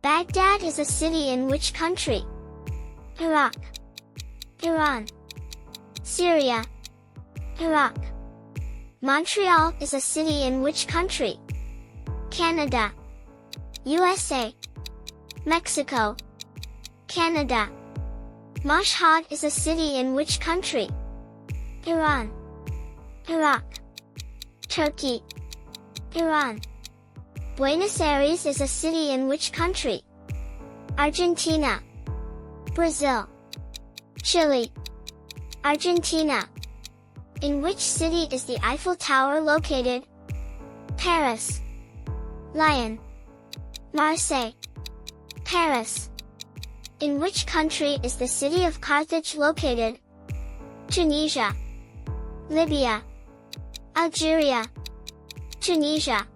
Baghdad is a city in which country? Iraq, Iran, Syria, Iraq. Montreal is a city in which country? Canada, USA, Mexico, Canada. Mashhad is a city in which country? Iran, Iraq, Turkey, Iran. Buenos Aires is a city in which country? Argentina, Brazil, Chile, Argentina. In which city is the Eiffel Tower located? Paris, Lyon, Marseille, Paris. In which country is the city of Carthage located? Tunisia, Libya, Algeria, Tunisia.